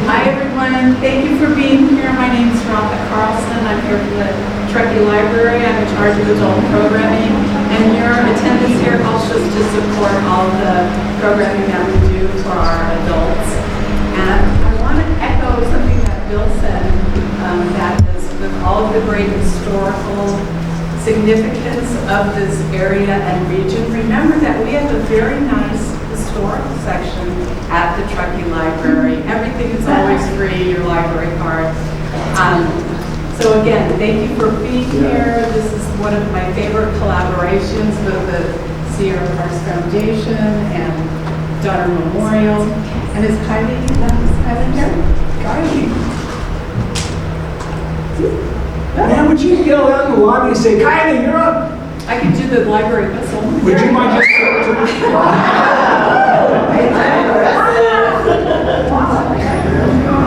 Hi everyone, thank you for being here. My name is Rhonda Carlson. I'm here from the Truckee Library. I'm in charge of adult programming, and your attendance here helps us to support all the programming that we do for our adults. And I want to echo something that Bill said, that is with all of the great historical significance of this area and region. Remember that we have a very nice historical section at the Truckee Library. Everything is always free, your library card. So again, thank you for being here. This is one of my favorite collaborations with the Sierra Parks Foundation and Daughter Memorial. And is Kylie here? Kylie. Man, would you yell out in the lobby and say, Kylie, you're up? I could do the library whistle. Would you mind just...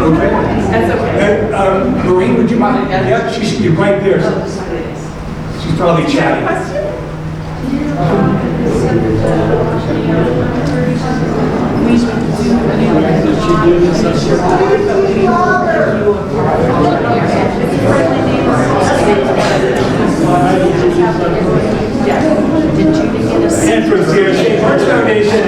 Okay. That's okay. Maureen, would you mind? Yep, she should be right there. She's probably chatting. And from Sierra Parks Foundation.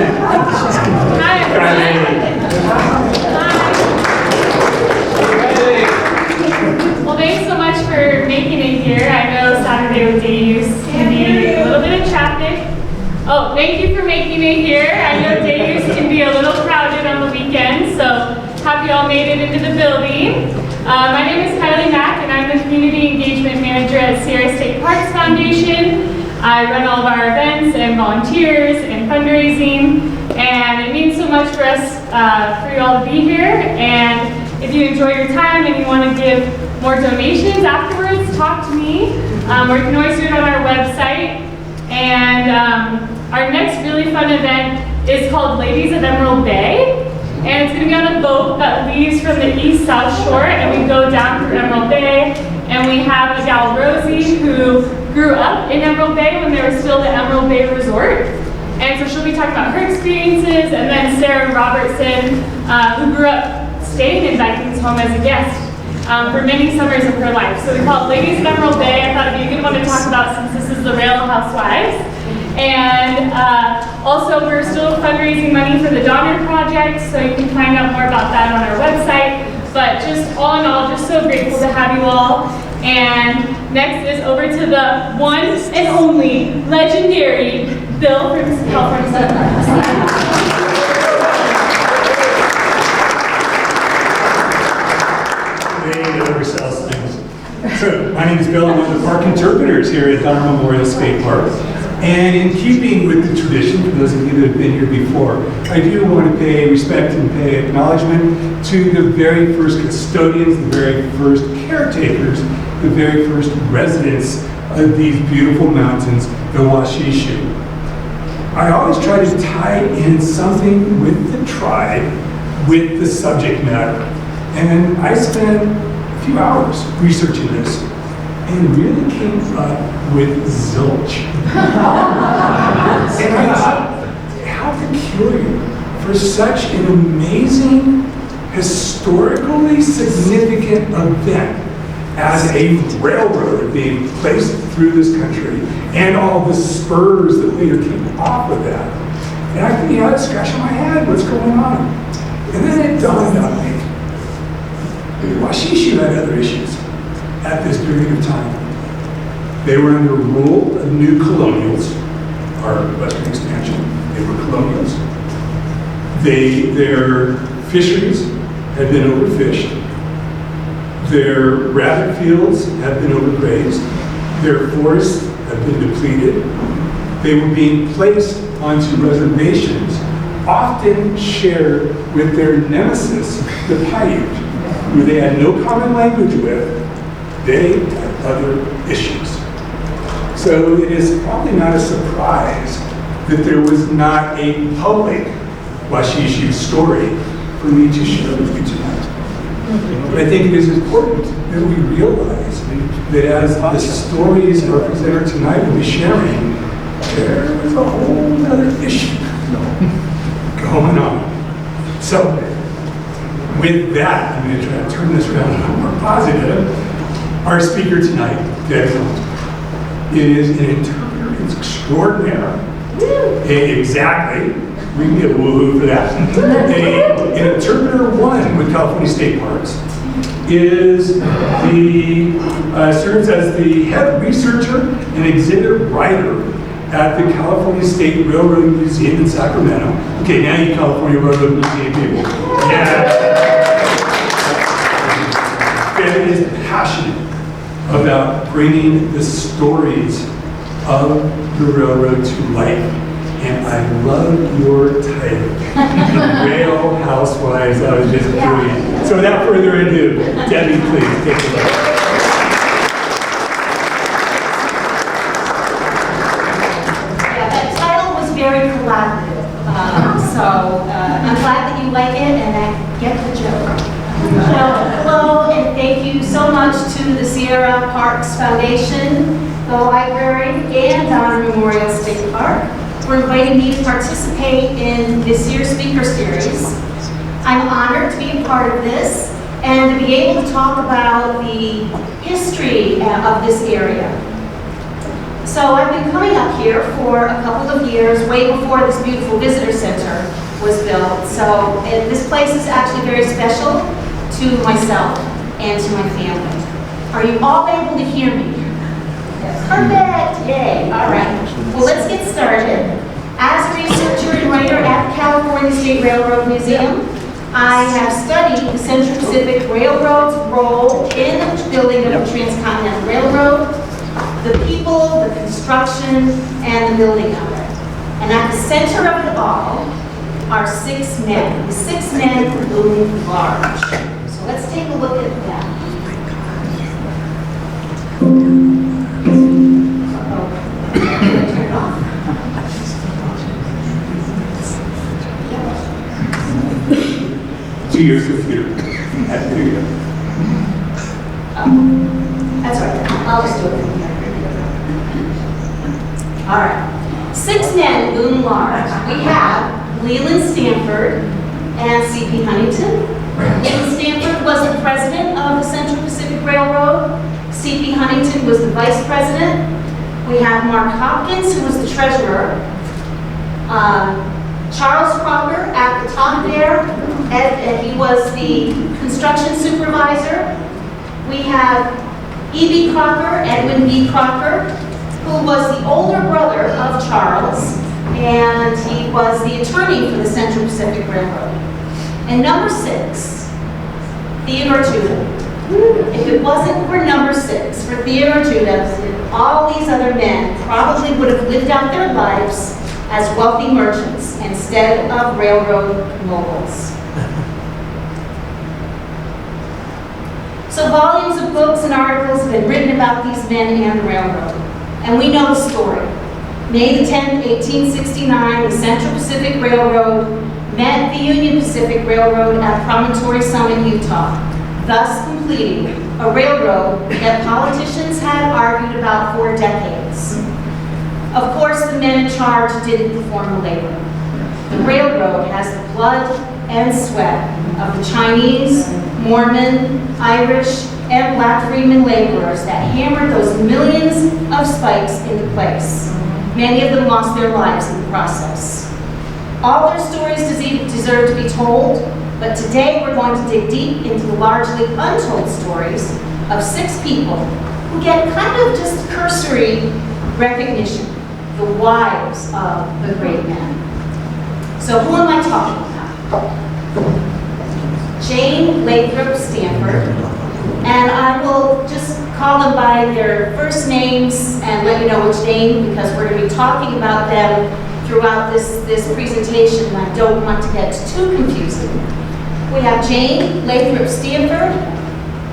Well, thanks so much for making it here. I know Saturday with day use can be a little bit of traffic. Oh, thank you for making it here. I know day use can be a little crowded on the weekend, so happy you all made it into the building. My name is Kylie Mack, and I'm the Community Engagement Manager at Sierra State Parks Foundation. I run all of our events and volunteers and fundraising, and it means so much for us, for you all to be here. And if you enjoy your time and you want to give more donations afterwards, talk to me. Or you can always do it on our website. And our next really fun event is called Ladies of Emerald Bay. And it's going to be on a boat that leaves from the east-south shore, and we go down through Emerald Bay. And we have a gal, Rosie, who grew up in Emerald Bay when there was still the Emerald Bay Resort. And so she'll be talking about her experiences. And then Sarah Robertson, who grew up staying in Vikings Home as a guest for many summers of her life. So we call it Ladies of Emerald Bay. I thought it'd be a good one to talk about since this is the Real Housewives. And also we're still fundraising money for the Donner Project, so you can find out more about that on our website. But just all in all, just so grateful to have you all. And next is over to the one and only legendary Bill from California. They never sells things. So, my name is Bill. I'm one of the park interpreters here at Donner Memorial State Park. And in keeping with the tradition, for those of you that have been here before, I do want to pay respect and pay acknowledgement to the very first custodians, the very first caretakers, the very first residents of these beautiful mountains, the Washishu. I always try to tie in something with the tribe, with the subject matter. And I spent a few hours researching this and really came up with zilch. And I thought, how peculiar for such an amazing, historically significant event as a railroad being placed through this country and all the spurs that later came off of that. And I couldn't help scratching my head, what's going on? And then it dawned on me. Washishu had other issues at this period of time. They were under rule of new colonials, our Western expansion. They were colonials. Their fisheries had been overfished. Their rabbit fields had been overgrazed. Their forests had been depleted. They were being placed onto reservations, often shared with their nemesis, the Paiute, who they had no common language with. They had other issues. So it is probably not a surprise that there was not a public Washishu story for me to share with you tonight. But I think it is important that we realize that as the stories our presenter tonight will be sharing, there is a whole other issue going on. So, With that, I'm going to try to turn this around a little more positive. Our speaker tonight, Debbie, is an interpreter extraordinaire. Exactly. We can get a woohoo for that. An interpreter one with California State Parks is serves as the head researcher and exhibit writer at the California State Railroad Museum in Sacramento. Okay, now you California Railroad Museum people. Yeah. Ben is passionate about bringing the stories of the railroad to life. And I love your title, Rail Housewives. I was just brilliant. So without further ado, Debbie, please take the lead. Yeah, that title was very collaborative. I'm glad that you like it and I get the joke. Hello, and thank you so much to the Sierra Parks Foundation, the library, and Donner Memorial State Park for inviting me to participate in this year's speaker series. I'm honored to be a part of this and to be able to talk about the history of this area. So I've been coming up here for a couple of years, way before this beautiful visitor center was built. So this place is actually very special to myself and to my family. Are you all able to hear me? Perfect, yay, all right. Well, let's get started. As a researcher and writer at the California State Railroad Museum, I have studied the Central Pacific Railroad's role in the building of the Transcontinental Railroad, the people, the construction, and the building of it. And at the center of it all are 6 men. The 6 men loom large. So let's take a look at that. To your computer. There you go. That's right. I'll just do it from here. All right. 6 men loom large. We have Leland Stanford and C.P. Huntington. Leland Stanford was the president of the Central Pacific Railroad. C.P. Huntington was the vice president. We have Mark Hopkins, who was the treasurer. Charles Crocker at the top there, and he was the construction supervisor. We have E.B. Crocker, Edwin B. Crocker, who was the older brother of Charles, and he was the attorney for the Central Pacific Railroad. And number 6, Theodore Judah. If it wasn't for number 6, for Theodore Judah, all these other men probably would have lived out their lives as wealthy merchants instead of railroad moguls. So volumes of books and articles have been written about these men and the railroad. And we know the story. May the 10th, 1869, the Central Pacific Railroad met the Union Pacific Railroad at Promontory Summit, Utah, thus completing a railroad that politicians had argued about for decades. Of course, the men in charge didn't perform the labor. The railroad has the blood and sweat of the Chinese, Mormon, Irish, and black freeman laborers that hammered those millions of spikes into place. Many of them lost their lives in the process. All their stories deserve to be told, but today we're going to dig deep into the largely untold stories of 6 people who get kind of just cursory recognition, the wives of the great men. So who am I talking about? Jane Lathrop Stanford, and I will just call them by their first names and let you know which name, because we're going to be talking about them throughout this presentation, and I don't want to get too confusing. We have Jane Lathrop Stanford,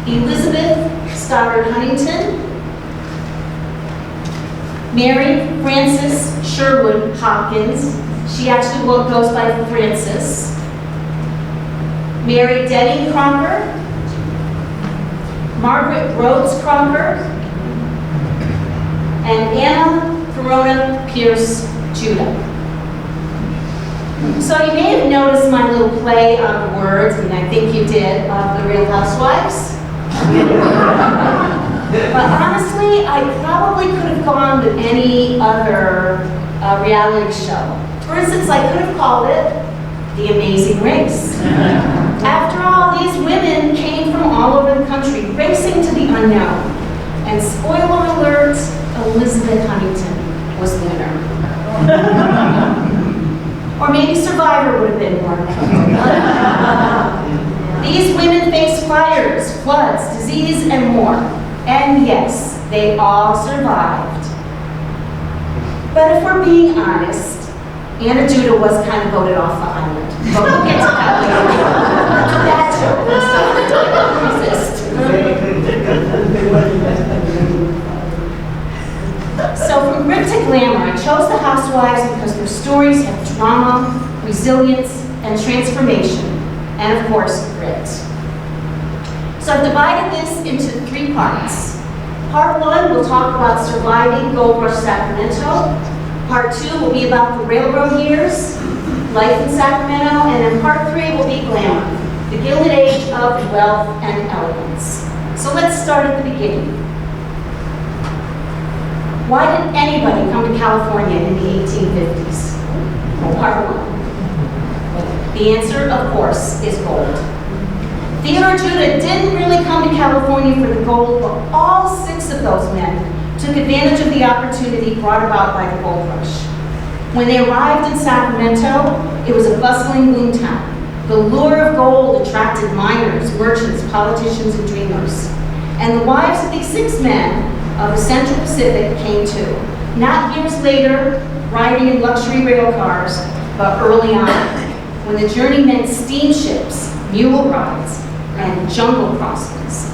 Elizabeth Stoddard Huntington, Mary Frances Sherwood Hopkins. She actually goes by Frances. Mary Deming Crocker, Margaret Rhodes Crocker, and Anna Corona Pierce Judah. So you may have noticed my little play on words, and I think you did, of the Real Housewives. But honestly, I probably could have gone with any other reality show. For instance, I could have called it The Amazing Race. After all, these women came from all over the country, racing to the unknown. And spoiler alert, Elizabeth Huntington was the winner. Or maybe Survivor would have been more. These women faced fires, floods, disease, and more. And yes, they all survived. But if we're being honest, Anna Judah was kind of voted off the island. But we'll get to that later. That joke was resist. So from grit to glamour, I chose the Housewives because their stories have drama, resilience, and transformation, and of course, grit. So I've divided this into 3 parts. Part 1, we'll talk about surviving Gold Rush Sacramento. Part 2 will be about the railroad years, life in Sacramento, and then part 3 will be glamour, the Gilded Age of wealth and elegance. So let's start at the beginning. Why did anybody come to California in the 1850s? Well, part 1. The answer, of course, is gold. Theodore Judah didn't really come to California for the gold, but all 6 of those men took advantage of the opportunity brought about by the gold rush. When they arrived in Sacramento, it was a bustling boom town. The lure of gold attracted miners, merchants, politicians, and dreamers. And the wives of these 6 men of the Central Pacific came too. Not years later, riding in luxury rail cars, but early on, when the journey meant steamships, mule rides, and jungle crossings.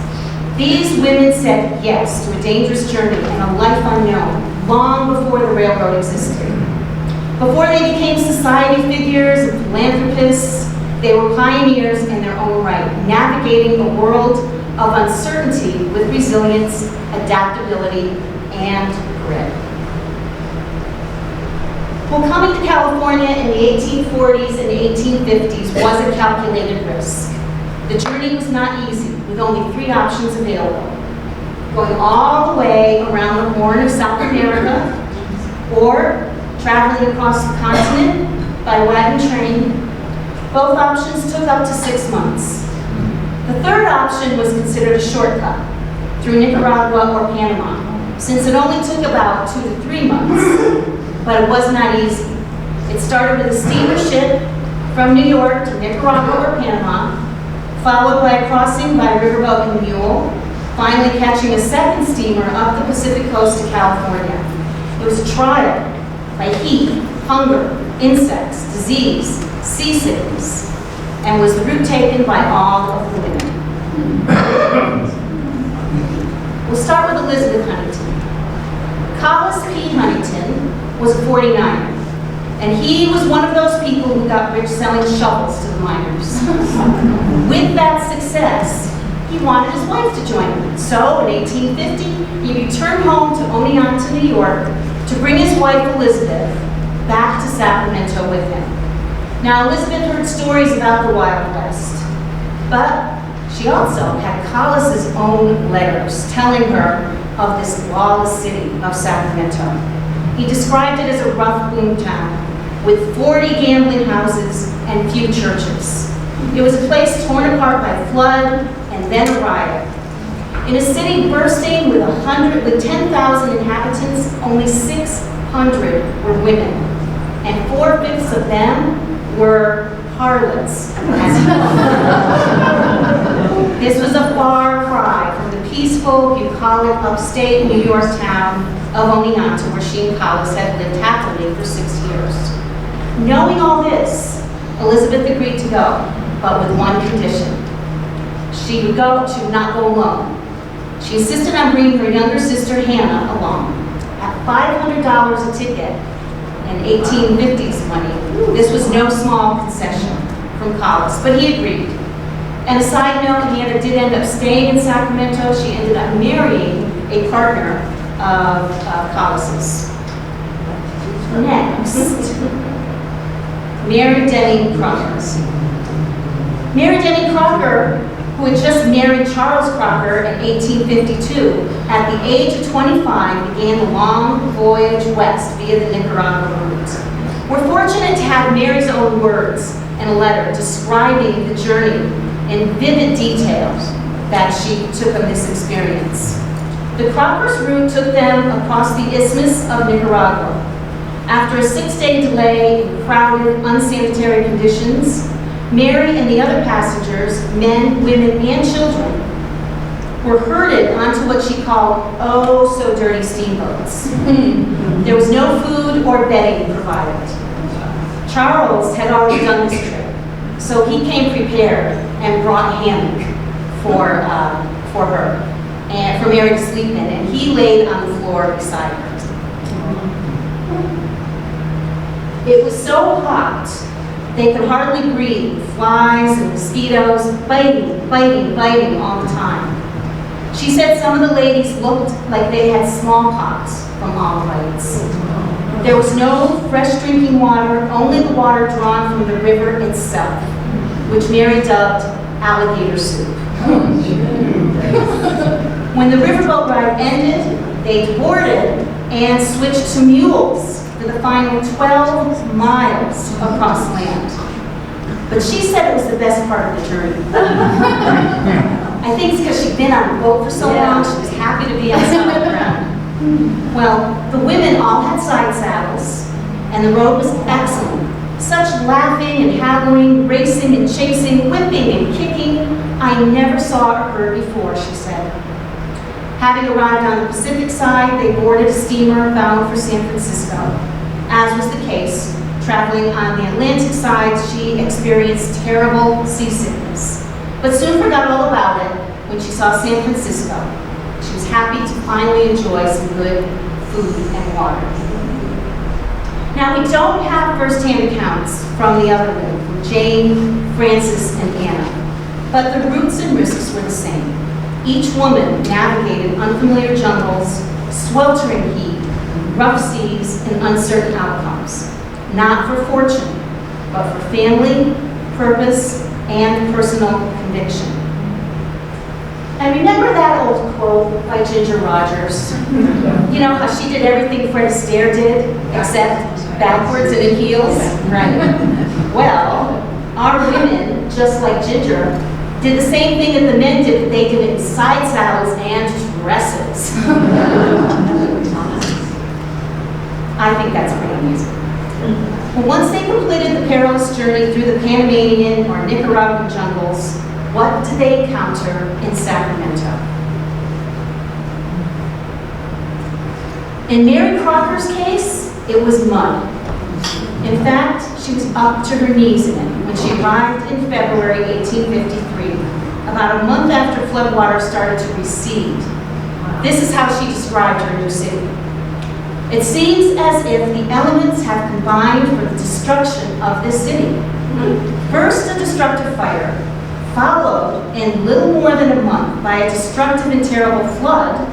These women said yes to a dangerous journey and a life unknown, long before the railroad existed. Before they became society figures and philanthropists, they were pioneers in their own right, navigating a world of uncertainty with resilience, adaptability, and grit. Well, coming to California in the 1840s and 1850s was a calculated risk. The journey was not easy, with only 3 options available. Going all the way around the Horn of South America, or traveling across the continent by wagon train. Both options took up to 6 months. The third option was considered a shortcut, through Nicaragua or Panama, since it only took about 2 to 3 months. But it was not easy. It started with a steamer ship from New York to Nicaragua or Panama, followed by a crossing by riverboat and mule, finally catching a second steamer up the Pacific coast to California. It was a trial by heat, hunger, insects, disease, seasickness, and was the route taken by all of the women. We'll start with Elizabeth Huntington. Collis P. Huntington was a 49er, and he was one of those people who got rich selling shovels to the miners. With that success, he wanted his wife to join him. So in 1850, he returned home to Oneonta, New York, to bring his wife Elizabeth back to Sacramento with him. Now Elizabeth heard stories about the Wild West, but she also had Collis's own letters telling her of this lawless city of Sacramento. He described it as a rough boom town with 40 gambling houses and few churches. It was a place torn apart by flood and then a riot. In a city bursting with 10,000 inhabitants, only 600 were women, and 4/5 of them were harlots. This was a far cry from the peaceful, bucolic, upstate New York town of Oneonta, where she and Collis had lived happily for 6 years. Knowing all this, Elizabeth agreed to go, but with one condition. She would not go alone. She insisted on bringing her younger sister Hannah along. At $500 a ticket in 1850s money, this was no small concession from Collis, but he agreed. And a side note, Hannah did end up staying in Sacramento. She ended up marrying a partner of Collis's. Next, Mary Deming Crocker. Mary Deming Crocker, who had just married Charles Crocker in 1852, at the age of 25 began the long voyage west via the Nicaragua route. We're fortunate to have Mary's own words in a letter describing the journey in vivid details that she took of this experience. The Crockers' route took them across the Isthmus of Nicaragua. After a 6-day delay in crowded, unsanitary conditions, Mary and the other passengers, men, women, and children, were herded onto what she called oh-so-dirty steamboats. There was no food or bedding provided. Charles had already done this trip, so he came prepared and brought a hammock for her and for Mary to sleep in, and he laid on the floor beside her. It was so hot, they could hardly breathe, flies and mosquitoes biting all the time. She said some of the ladies looked like they had smallpox from all the bites. There was no fresh drinking water, only the water drawn from the river itself, which Mary dubbed alligator soup. When the riverboat ride ended, they boarded and switched to mules for the final 12 miles across land. But she said it was the best part of the journey. I think it's because she'd been on a boat for so long, she was happy to be on solid ground. Well, the women all had side saddles, and the road was excellent. Such laughing and haggling, racing and chasing, whipping and kicking, I never saw or heard before, she said. Having arrived on the Pacific side, they boarded a steamer bound for San Francisco. As was the case, traveling on the Atlantic side, she experienced terrible seasickness, but soon forgot all about it when she saw San Francisco. She was happy to finally enjoy some good food and water. Now, we don't have first-hand accounts from the other women, from Jane, Frances, and Anna, but the routes and risks were the same. Each woman navigated unfamiliar jungles, sweltering heat, rough seas, and uncertain outcomes, not for fortune, but for family, purpose, and personal conviction. And remember that old quote by Ginger Rogers? You know how she did everything Fred Astaire did, except backwards and in heels? Right. Well, our women, just like Ginger, did the same thing that the men did, but they did it in side saddles and dresses. I think that's pretty amusing. But once they completed the perilous journey through the Panamanian or Nicaraguan jungles, what did they encounter in Sacramento? In Mary Crocker's case, it was mud. In fact, she was up to her knees in it when she arrived in February 1853, about a month after floodwater started to recede. This is how she described her new city. It seems as if the elements have combined for the destruction of this city. First, a destructive fire, followed in little more than a month by a destructive and terrible flood,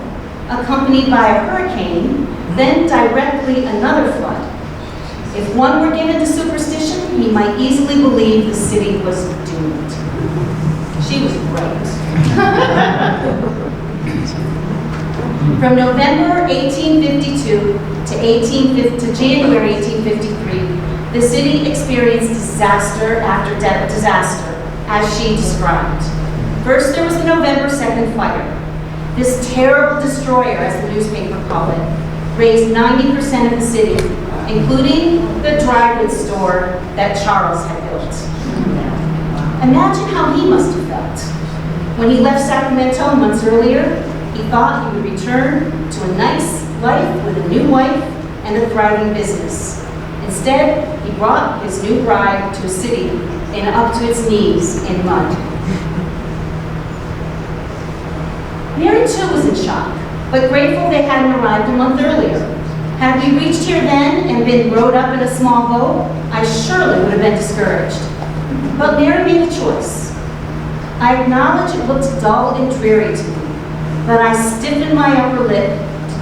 accompanied by a hurricane, then directly another flood. If one were given to superstition, he might easily believe the city was doomed. She was right. From November 1852 to January 1853, the city experienced disaster after disaster, as she described. First, there was the November 2nd fire. This terrible destroyer, as the newspaper called it, razed 90% of the city, including the dry goods store that Charles had built. Imagine how he must have felt. When he left Sacramento months earlier, he thought he would return to a nice life with a new wife and a thriving business. Instead, he brought his new bride to a city and up to its knees in mud. Mary, too, was in shock, but grateful they hadn't arrived a month earlier. Had we reached here then and been rowed up in a small boat, I surely would have been discouraged. But Mary made a choice. I acknowledge it looked dull and dreary to me, but I stiffened my upper lip,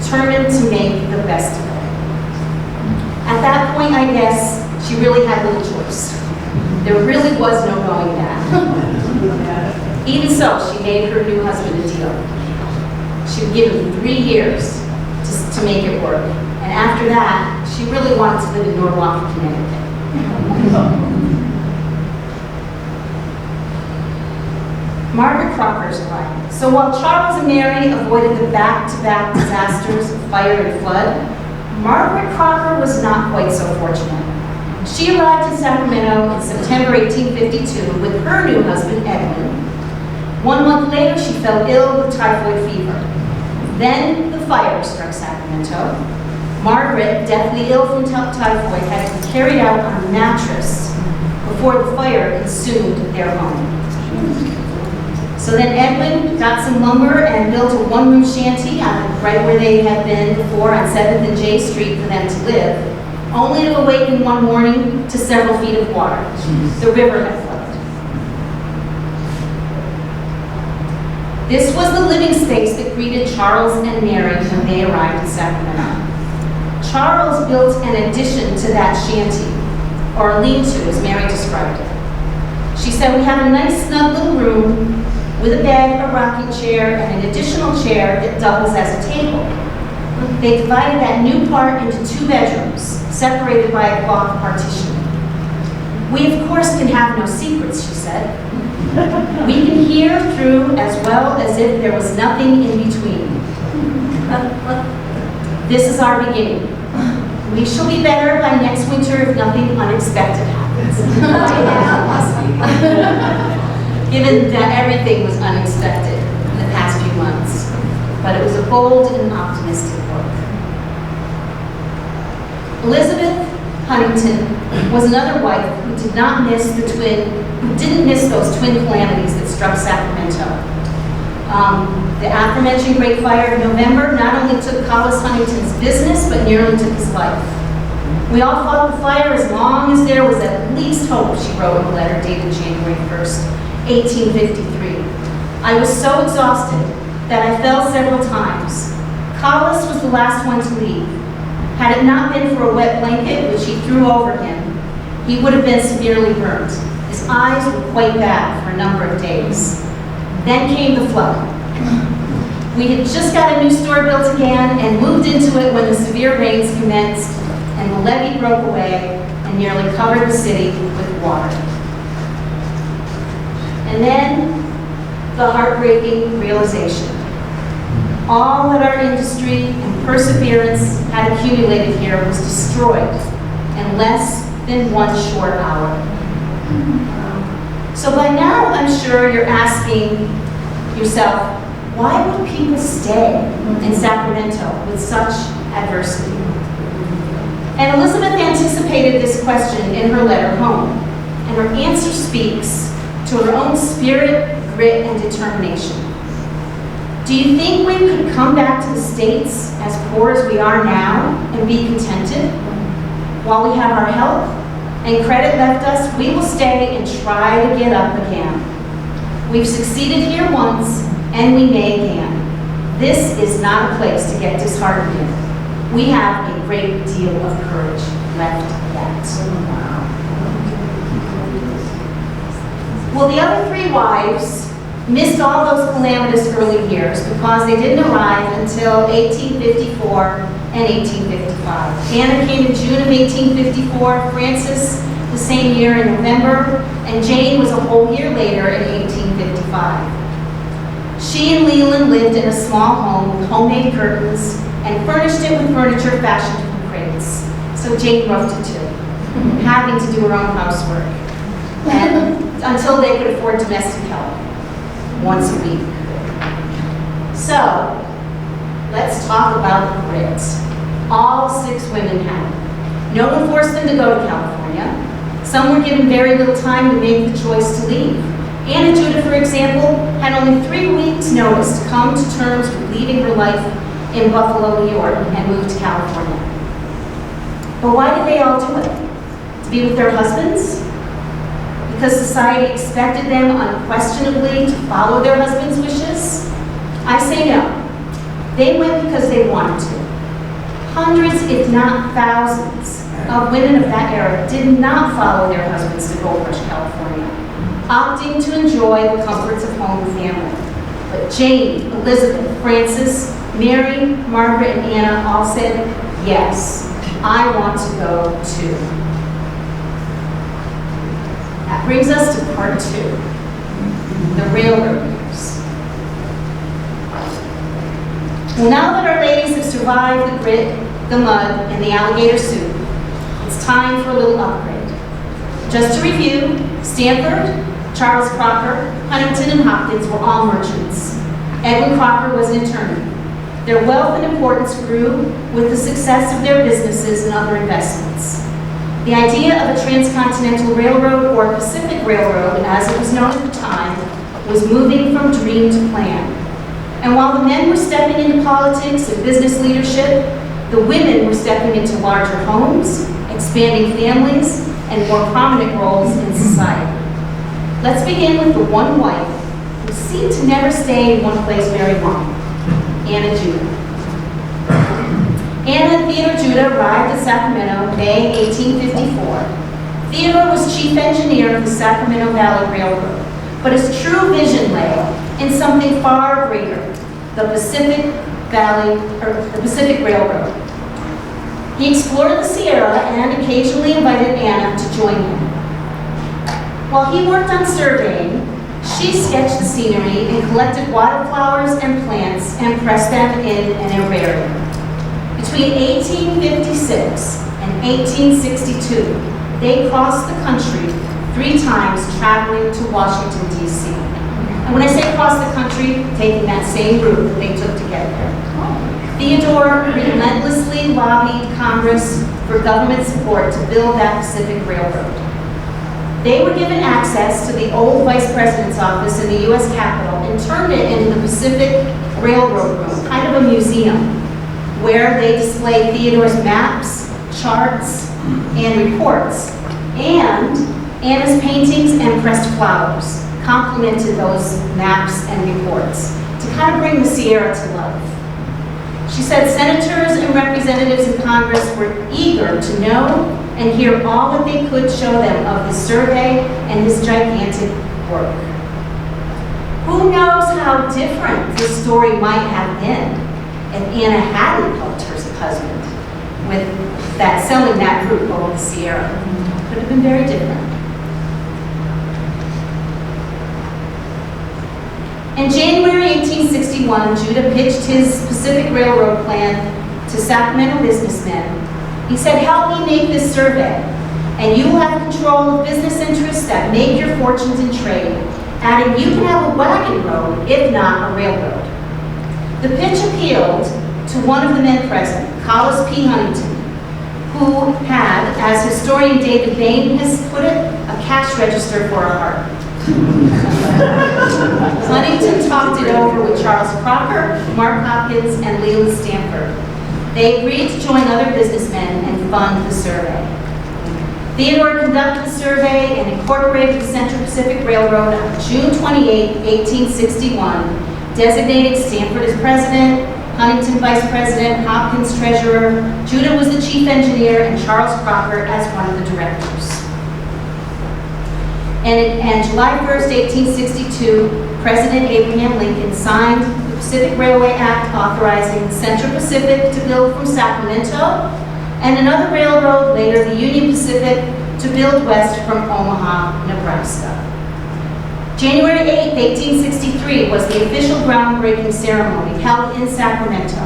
determined to make the best of it. At that point, I guess, She really had little choice. There really was no going back. Even so, she made her new husband a deal. She would give him 3 years to make it work. And after that, she really wanted to live in Norwalk, Connecticut. Margaret Crocker's life. So while Charles and Mary avoided the back-to-back disasters of fire and flood, Margaret Crocker was not quite so fortunate. She arrived in Sacramento in September 1852 with her new husband, Edwin. 1 month later, she fell ill with typhoid fever. Then the fire struck Sacramento. Margaret, deathly ill from typhoid, had to be carried out on a mattress before the fire consumed their home. So then Edwin got some lumber and built a one-room shanty right where they had been before on 7th and J Street for them to live, only to awaken one morning to several feet of water. The river had flooded. This was the living space that greeted Charles and Mary when they arrived in Sacramento. Charles built an addition to that shanty, or a lean-to, as Mary described it. She said, "We have a nice snug little room with a bed, a rocking chair, and an additional chair that doubles as a table." They divided that new part into 2 bedrooms, separated by a cloth partition. "We, of course, can have no secrets," she said. "We can hear through as well as if there was nothing in between. This is our beginning. We shall be better by next winter if nothing unexpected happens." Given that everything was unexpected in the past few months. But it was a bold and optimistic look. Elizabeth Huntington was another wife who didn't miss those twin calamities that struck Sacramento. The aforementioned Great Fire of November not only took Collis Huntington's business, but nearly took his life. "We all fought the fire as long as there was at least hope," she wrote in a letter dated January 1st, 1853. "I was so exhausted that I fell several times. Collis was the last one to leave. Had it not been for a wet blanket which he threw over him, he would have been severely burnt. His eyes were quite bad for a number of days. Then came the flood. We had just got a new store built again and moved into it when the severe rains commenced and the levee broke away and nearly covered the city with water." And then the heartbreaking realization. All that our industry and perseverance had accumulated here was destroyed in less than 1 short hour. So by now, I'm sure you're asking yourself, why would people stay in Sacramento with such adversity? And Elizabeth anticipated this question in her letter home, and her answer speaks to her own spirit, grit, and determination. "Do you think we could come back to the States as poor as we are now and be contented? While we have our health and credit left us, we will stay and try to get up again. We've succeeded here once, and we may again. This is not a place to get disheartened in. We have a great deal of courage left yet." Well, the other 3 wives missed all those calamitous early years because they didn't arrive until 1854 and 1855. Anna came in June of 1854, Frances the same year in November, and Jane was a whole year later in 1855. She and Leland lived in a small home with homemade curtains and furnished it with furniture fashioned from crates. So Jane roughed it too, having to do her own housework, and until they could afford domestic help once a week. So, let's talk about grit. All 6 women had it. No one forced them to go to California. Some were given very little time to make the choice to leave. Anna Judah, for example, had only 3 weeks' notice to come to terms with leaving her life in Buffalo, New York, and move to California. But why did they all do it? To be with their husbands? Because society expected them unquestionably to follow their husbands' wishes? I say no. They went because they wanted to. Hundreds, if not thousands, of women of that era did not follow their husbands to Gold Rush, California, opting to enjoy the comforts of home and family. But Jane, Elizabeth, Frances, Mary, Margaret, and Anna all said, yes, I want to go too. That brings us to part 2, the railroad years. Well, now that our ladies have survived the grit, the mud, and the alligator soup, it's time for a little upgrade. Just to review, Stanford, Charles Crocker, Huntington, and Hopkins were all merchants. Edwin Crocker was an attorney. Their wealth and importance grew with the success of their businesses and other investments. The idea of a transcontinental railroad, or Pacific Railroad as it was known at the time, was moving from dream to plan. And while the men were stepping into politics and business leadership, the women were stepping into larger homes, expanding families, and more prominent roles in society. Let's begin with the one wife who seemed to never stay in one place very long, Anna Judah. Anna Theodore Judah arrived at Sacramento, May 1854. Theodore was chief engineer of the Sacramento Valley Railroad, but his true vision lay in something far greater, the Pacific Railroad. He explored the Sierra and occasionally invited Anna to join him. While he worked on surveying, she sketched the scenery and collected wildflowers and plants and pressed them in an herbarium. Between 1856 and 1862, they crossed the country 3 times, traveling to Washington, D.C. And when I say across the country, taking that same route that they took to get there. Theodore relentlessly lobbied Congress for government support to build that Pacific Railroad. They were given access to the old vice president's office in the U.S. Capitol and turned it into the Pacific Railroad Room, kind of a museum, where they displayed Theodore's maps, charts, and reports, and Anna's paintings and pressed flowers complemented those maps and reports to kind of bring the Sierra to life. She said senators and representatives in Congress were eager to know and hear all that they could show them of his survey and his gigantic work. Who knows how different the story might have been if Anna hadn't helped her husband with that, selling that route over the Sierra. Could have been very different. In January 1861, Judah pitched his Pacific Railroad plan to Sacramento businessmen. He said, help me make this survey, and you will have control of business interests that make your fortunes in trade, adding you can have a wagon road, if not a railroad. The pitch appealed to one of the men present, Collis P. Huntington, who had, as historian David Bain has put it, a cash register for a heart. Huntington talked it over with Charles Crocker, Mark Hopkins, and Leland Stanford. They agreed to join other businessmen and fund the survey. Theodore conducted the survey and incorporated the Central Pacific Railroad on June 28, 1861, designating Stanford as president, Huntington vice president, Hopkins treasurer, Judah was the chief engineer, and Charles Crocker as one of the directors. And July 1st, 1862, President Abraham Lincoln signed the Pacific Railway Act authorizing Central Pacific to build from Sacramento, and another railroad, later the Union Pacific, to build west from Omaha, Nebraska. January 8, 1863 was the official groundbreaking ceremony held in Sacramento.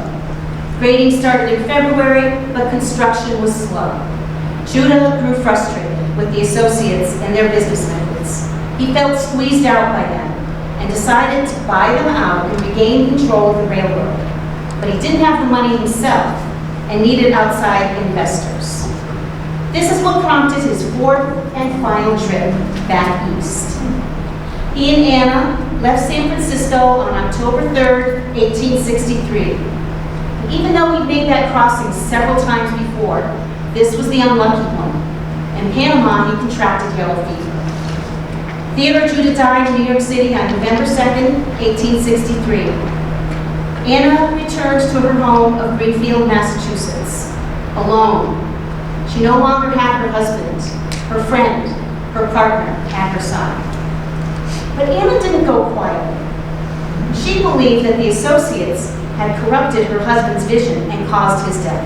Grading started in February, but construction was slow. Judah grew frustrated with the associates and their business methods. He felt squeezed out by them and decided to buy them out and regain control of the railroad. But he didn't have the money himself and needed outside investors. This is what prompted his 4th and final trip back east. He and Anna left San Francisco on October 3rd, 1863. Even though he'd made that crossing several times before, this was the unlucky one. In Panama, he contracted yellow fever. Theodore Judah died in New York City on November 2nd, 1863. Anna returned to her home of Greenfield, Massachusetts, alone. She no longer had her husband, her friend, her partner at her side. But Anna didn't go quietly. She believed that the associates had corrupted her husband's vision and caused his death.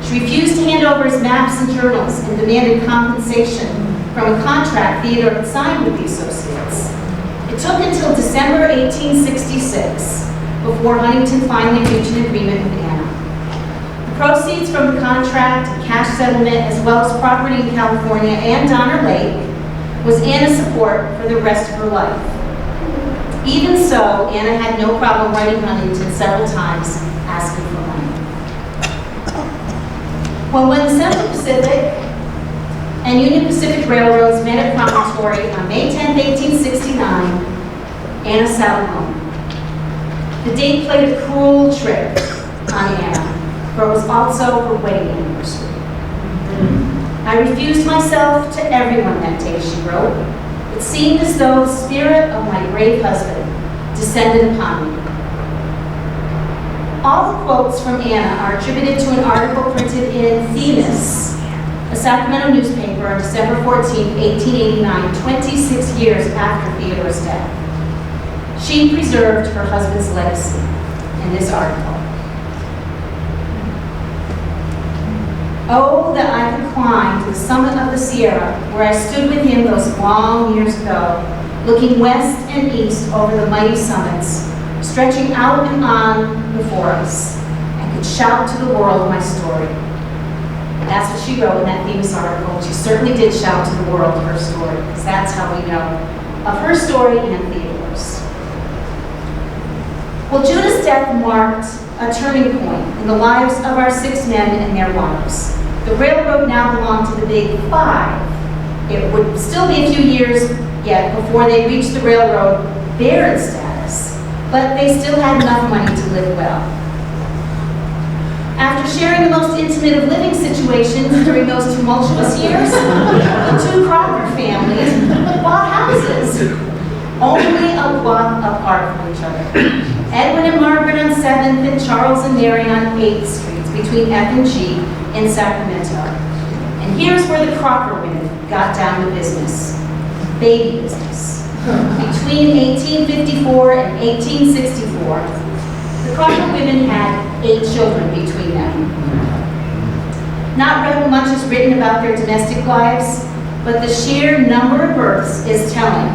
She refused to hand over his maps and journals and demanded compensation from a contract Theodore had signed with the associates. It took until December 1866 before Huntington finally reached an agreement with Anna. The proceeds from the contract and cash settlement, as well as property in California and Donner Lake, was Anna's support for the rest of her life. Even so, Anna had no problem writing Huntington several times asking for money. Well, when the Central Pacific and Union Pacific Railroads met at Promontory on May 10, 1869, Anna sailed home. The date played a cruel trick on Anna, for it was also her wedding anniversary. I refused myself to everyone that day, she wrote. It seemed as though the spirit of my brave husband descended upon me. All the quotes from Anna are attributed to an article printed in Themis, a Sacramento newspaper, on December 14, 1889, 26 years after Theodore's death. She preserved her husband's legacy in this article. Oh, that I could climb to the summit of the Sierra, where I stood with him those long years ago, looking west and east over the mighty summits, stretching out and on before us, and could shout to the world my story. And that's what she wrote in that famous article. She certainly did shout to the world her story, because that's how we know of her story and Theodore's. Well, Judah's death marked a turning point in the lives of our 6 men and their wives. The railroad now belonged to the Big Five. It would still be a few years yet before they reached the railroad baron status, but they still had enough money to live well. After sharing the most intimate of living situations during those tumultuous years, the 2 Crocker families bought houses, only a block apart from each other. Edwin and Margaret on 7th and Charles and Mary on 8th Streets between F and G in Sacramento. And here's where the Crocker women got down to business. Baby business. Between 1854 and 1864, the Crocker women had 8 children between them. Not much is written about their domestic lives, but the sheer number of births is telling.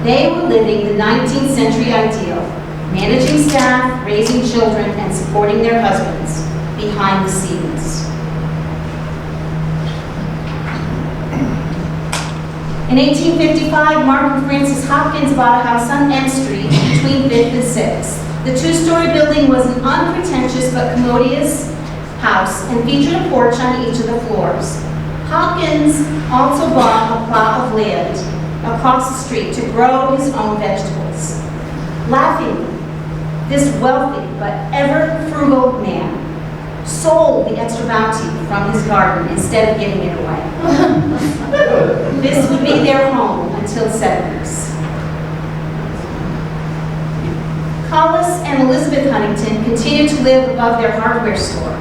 They were living the 19th century ideal, managing staff, raising children, and supporting their husbands behind the scenes. In 1855, Mark and Frances Hopkins bought a house on M Street between 5th and 6th. The 2-story building was an unpretentious but commodious house and featured a porch on each of the floors. Hopkins also bought a plot of land across the street to grow his own vegetables. Laughingly, this wealthy but ever frugal man sold the extra bounty from his garden instead of giving it away. This would be their home until 70s. Collis and Elizabeth Huntington continued to live above their hardware store.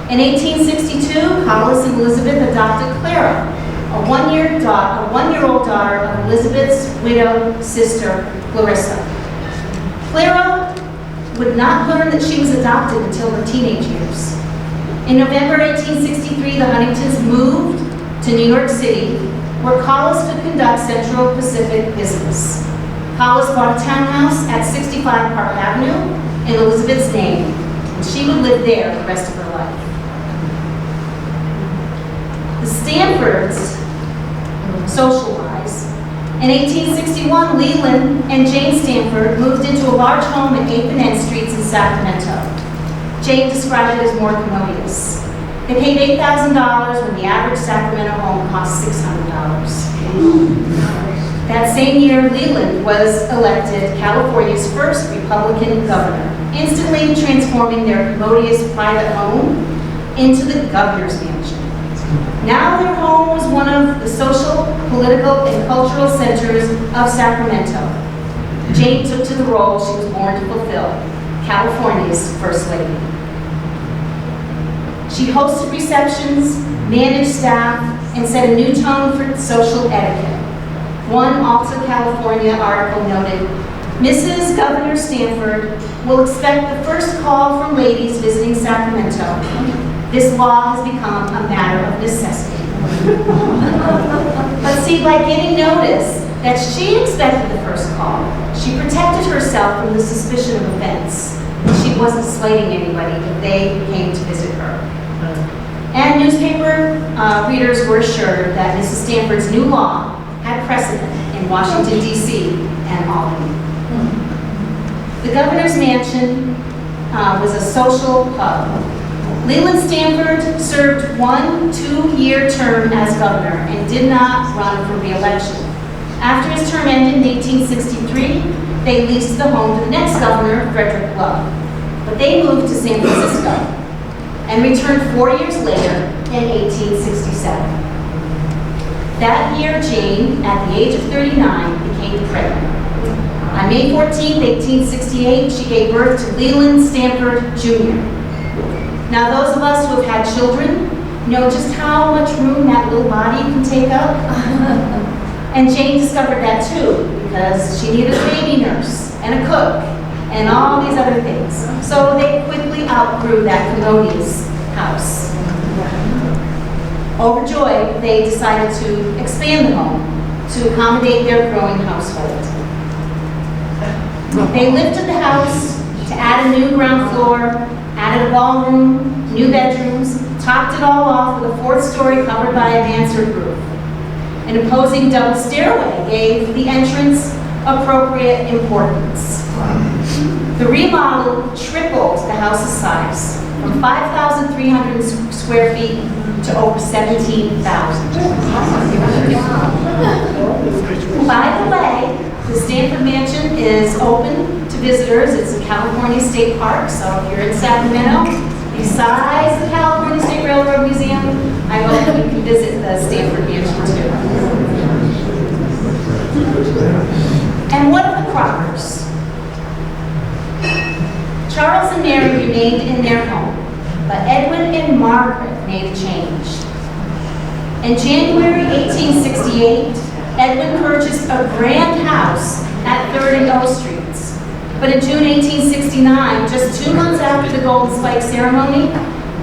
In 1862, Collis and Elizabeth adopted Clara, a one-year-old daughter of Elizabeth's widowed sister, Clarissa. Clara would not learn that she was adopted until her teenage years. In November 1863, the Huntingtons moved to New York City, where Collis could conduct Central Pacific business. Collis bought a townhouse at 65 Park Avenue in Elizabeth's name, and she would live there the rest of her life. The Stanfords, social-wise, in 1861, Leland and Jane Stanford moved into a large home at 8th and N Streets in Sacramento. Jane described it as more commodious. They paid $8,000 when the average Sacramento home cost $600. That same year, Leland was elected California's first Republican governor, instantly transforming their commodious private home into the governor's mansion. Now their home was one of the social, political, and cultural centers of Sacramento. Jane took to the role she was born to fulfill, California's First Lady. She hosted receptions, managed staff, and set a new tone for social etiquette. One Alta California article noted, Mrs. Governor Stanford will expect the first call from ladies visiting Sacramento. This law has become a matter of necessity. But see, by giving notice that she expected the first call, she protected herself from the suspicion of offense. She wasn't slighting anybody if they came to visit her. And newspaper readers were assured that Mrs. Stanford's new law had precedent in Washington, D.C. and Albany. The governor's mansion was a social hub. Leland Stanford served 1 2-year term as governor and did not run for re-election. After his term ended in 1863, they leased the home to the next governor, Frederick Love. But they moved to San Francisco and returned 4 years later in 1867. That year, Jane, at the age of 39, became pregnant. On May 14, 1868, she gave birth to Leland Stanford, Jr. Now, those of us who have had children know just how much room that little body can take up. And Jane discovered that too, because she needed a baby nurse and a cook and all these other things. So they quickly outgrew that commodious house. Overjoyed, they decided to expand the home to accommodate their growing household. They lifted the house to add a new ground floor, added a ballroom, new bedrooms, topped it all off with a 4th story covered by a mansard roof. An imposing double stairway gave the entrance appropriate importance. The remodel tripled the house's size from 5,300 square feet to over 17,000. By the way, the Stanford Mansion is open to visitors. It's a California State Park, so if you're in Sacramento, besides the California State Railroad Museum, I hope you can visit the Stanford Mansion too. And what of the Crockers? Charles and Mary remained in their home, but Edwin and Margaret made a change. In January 1868, Edwin purchased a grand house at 3rd and O Streets. But in June 1869, just 2 months after the Golden Spike ceremony,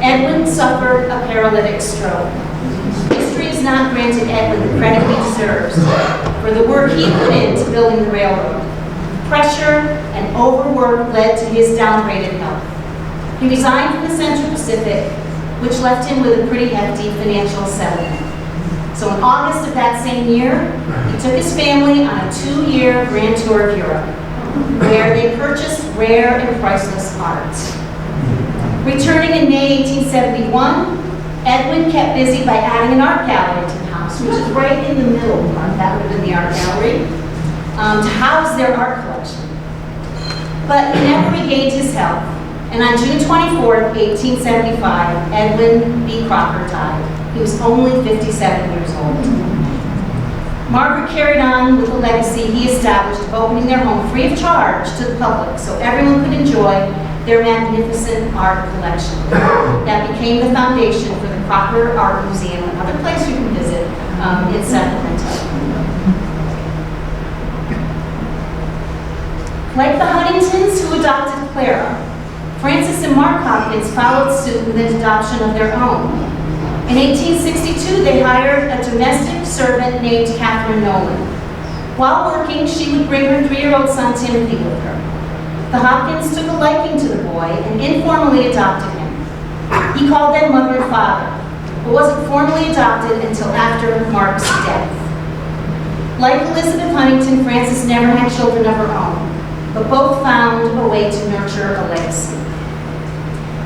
Edwin suffered a paralytic stroke. History has not granted Edwin the credit he deserves for the work he put into building the railroad. Pressure and overwork led to his downgraded health. He resigned from the Central Pacific, which left him with a pretty hefty financial settlement. So in August of that same year, he took his family on a 2-year grand tour of Europe, where they purchased rare and priceless art. Returning in May 1871, Edwin kept busy by adding an art gallery to the house, which is right in the middle part, that would have been the art gallery, to house their art collection. But he never regained his health, and on June 24, 1875, Edwin B. Crocker died. He was only 57 years old. Margaret carried on with the legacy he established of opening their home free of charge to the public so everyone could enjoy their magnificent art collection. That became the foundation for the Crocker Art Museum, another place you can visit in Sacramento. Like the Huntingtons who adopted Clara, Francis and Mark Hopkins followed suit with an adoption of their own. In 1862, they hired a domestic servant named Catherine Nolan. While working, she would bring her 3-year-old son Timothy with her. The Hopkins took a liking to the boy and informally adopted him. He called them mother and father, but wasn't formally adopted until after Mark's death. Like Elizabeth Huntington, Frances never had children of her own, but both found a way to nurture a legacy.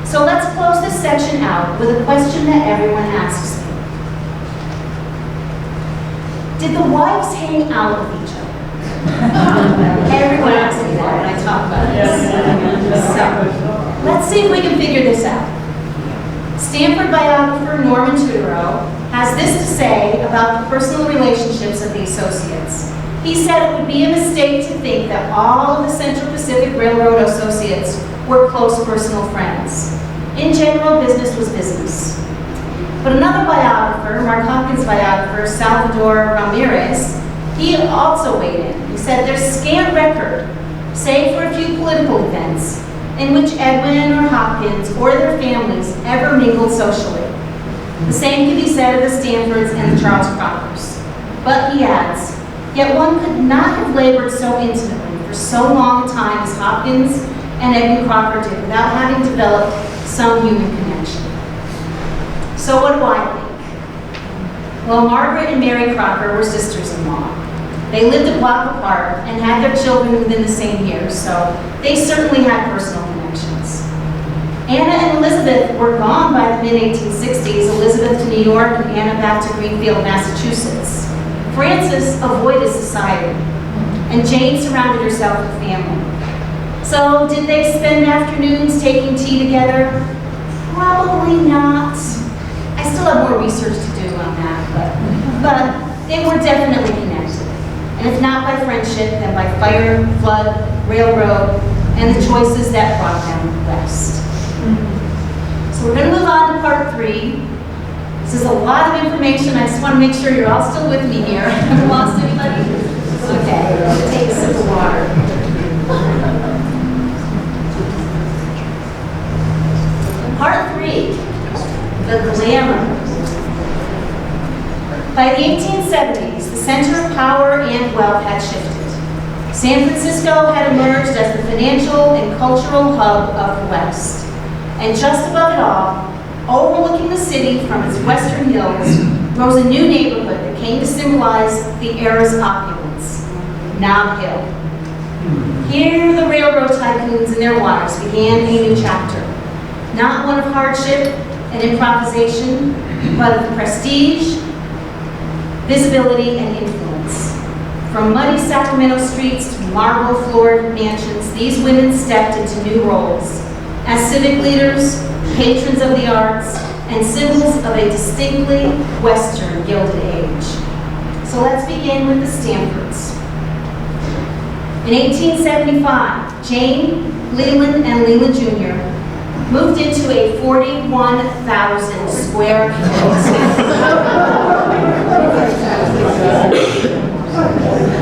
So let's close this section out with a question that everyone asks me. Did the wives hang out with each other? Everyone asks me that when I talk about this. So, let's see if we can figure this out. Stanford biographer Norman Tudorow has this to say about the personal relationships of the associates. He said it would be a mistake to think that all of the Central Pacific Railroad associates were close personal friends. In general, business was business. But another biographer, Mark Hopkins' biographer, Salvador Ramirez, he also weighed in. He said, there's scant record, save for a few political events, in which Edwin or Hopkins or their families ever mingled socially. The same can be said of the Stanfords and the Charles Crockers. But he adds, yet one could not have labored so intimately for so long a time as Hopkins and Edwin Crocker did without having developed some human connection. So what do I think? Well, Margaret and Mary Crocker were sisters-in-law. They lived a block apart and had their children within the same year, so they certainly had personal connections. Anna and Elizabeth were gone by the mid-1860s, Elizabeth to New York and Anna back to Greenfield, Massachusetts. Frances avoided society, and Jane surrounded herself with family. So did they spend afternoons taking tea together? Probably not. I still have more research to do on that, but they were definitely connected. And if not by friendship, then by fire, flood, railroad, and the choices that brought them west. So we're going to move on to part 3. This is a lot of information. I just want to make sure you're all still with me here. Have I lost anybody? Okay, I'm going to take a sip of water. Part 3, the glamour. By the 1870s, the center of power and wealth had shifted. San Francisco had emerged as the financial and cultural hub of the West. And just above it all, overlooking the city from its western hills, rose a new neighborhood that came to symbolize the era's opulence, Nob Hill. Here, the railroad tycoons and their wives began a new chapter, not one of hardship and improvisation, but of prestige, visibility, and influence. From muddy Sacramento streets to marble-floored mansions, these women stepped into new roles as civic leaders, patrons of the arts, and symbols of a distinctly Western Gilded Age. So let's begin with the Stanfords. In 1875, Jane, Leland, and Leland Jr. moved into a 41,000 square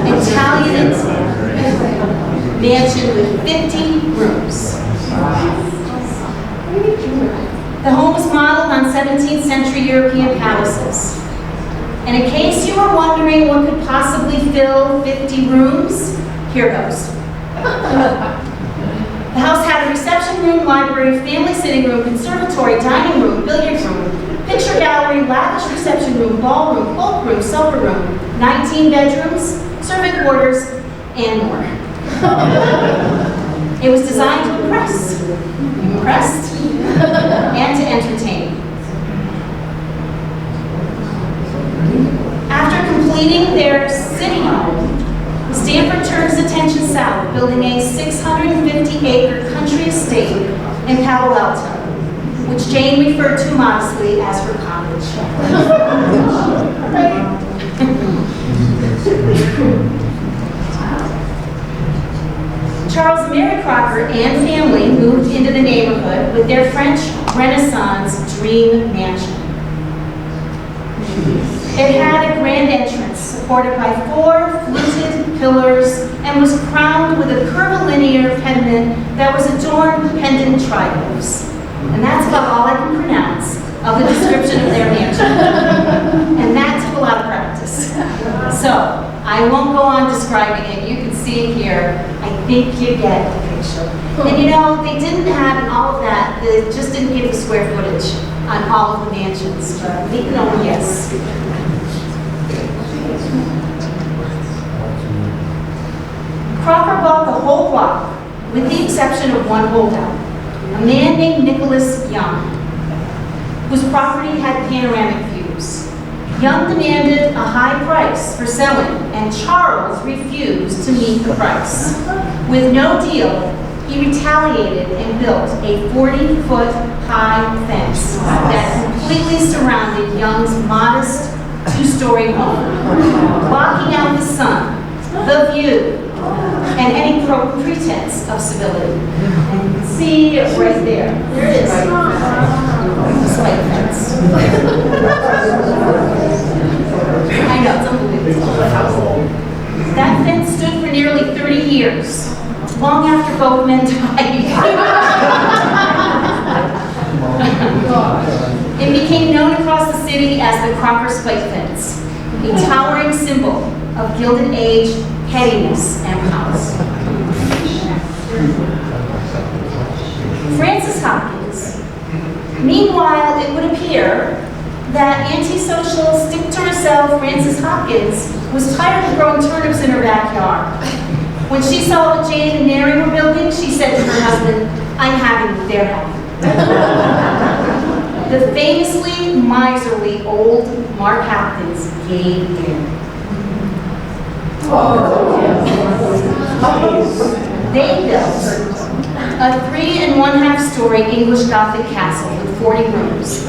Italian mansion with 50 rooms. The home was modeled on 17th century European palaces. And in case you were wondering what could possibly fill 50 rooms, here goes. The house had a reception room, library, family sitting room, conservatory, dining room, billiard room, picture gallery, lavish reception room, ballroom, cloakroom, supper room, 19 bedrooms, servant quarters, and more. It was designed to impress, and to entertain. After completing their city home, Stanford turned his attention south, building a 650-acre country estate in Palo Alto, which Jane referred to modestly as her cottage. Charles and Mary Crocker and family moved into the neighborhood with their French Renaissance dream mansion. It had a grand entrance supported by 4 fluted pillars and was crowned with a curvilinear pediment that was adorned with pendant triangles. And that's about all I can pronounce of the description of their mansion. And that took a lot of practice. So, I won't go on describing it. You can see it here. I think you get the picture. And you know, they didn't have all of that. They just didn't give the square footage on all of the mansions. But you know, yes. Crocker bought the whole block, with the exception of one holdout, a man named Nicholas Young, whose property had panoramic views. Young demanded a high price for selling, and Charles refused to meet the price. With no deal, he retaliated and built a 40-foot high fence that completely surrounded Young's modest 2-story home, blocking out the sun, the view, and any pretense of civility. And you can see it right there. There it is. spike fence. I know, it's unbelievable. That fence stood for nearly 30 years, long after both men died. It became known across the city as the Crocker spike fence, a towering symbol of Gilded Age, pettiness, and power. Frances Hopkins. Meanwhile, it would appear that antisocial, stick-to-herself Frances Hopkins was tired of growing turnips in her backyard. When she saw what Jane and Mary were building, she said to her husband, "I'm having what they're having." The famously miserly old Mark Hopkins gave in. They built a 3.5-story English Gothic castle with 40 rooms.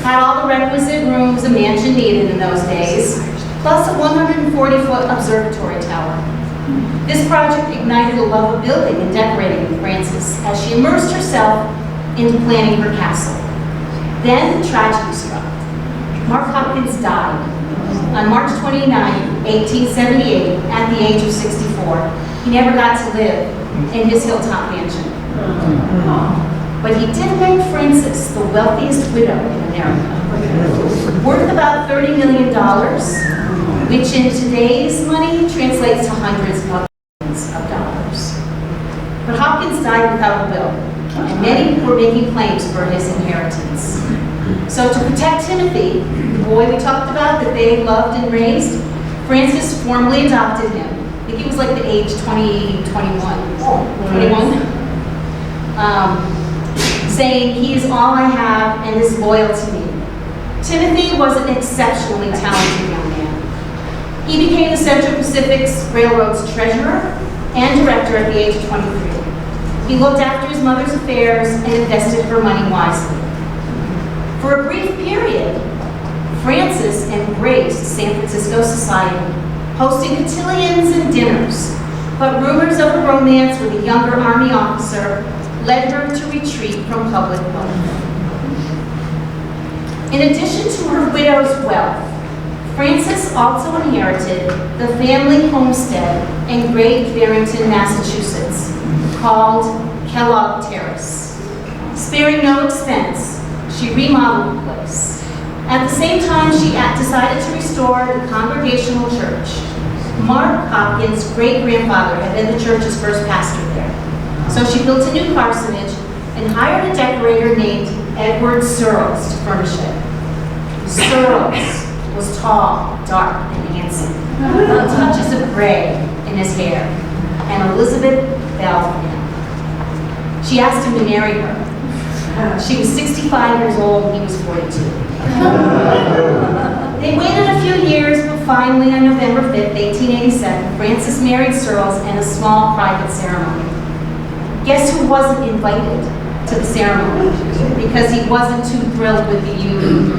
Had all the requisite rooms a mansion needed in those days, plus a 140-foot observatory tower. This project ignited a love of building and decorating in Frances as she immersed herself into planning her castle. Then tragedy struck. Mark Hopkins died on March 29, 1878, at the age of 64. He never got to live in his hilltop mansion. But he did make Frances the wealthiest widow in America, worth about $30 million, which in today's money translates to hundreds of millions of dollars. But Hopkins died without a will, and many were making claims for his inheritance. So to protect Timothy, the boy we talked about that they loved and raised, Frances formally adopted him. I think he was like the age 21, saying, "He is all I have and is loyal to me." Timothy was an exceptionally talented young man. He became the Central Pacific Railroad's treasurer and director at the age of 23. He looked after his mother's affairs and invested her money wisely. For a brief period, Frances embraced San Francisco society, hosting cotillions and dinners, but rumors of a romance with a younger Army officer led her to retreat from public life. In addition to her widow's wealth, Frances also inherited the family homestead in Great Barrington, Massachusetts, called Kellogg Terrace. Sparing no expense, she remodeled the place. At the same time, she decided to restore the Congregational Church. Mark Hopkins' great-grandfather had been the church's first pastor there. So she built a new parsonage and hired a decorator named Edward Searles to furnish it. Searles was tall, dark, and handsome, with touches of gray in his hair, and Elizabeth fell for him. She asked him to marry her. She was 65 years old and he was 42. They waited a few years, but finally on November 5th, 1887, Frances married Searles in a small private ceremony. Guess who wasn't invited to the ceremony because he wasn't too thrilled with the union?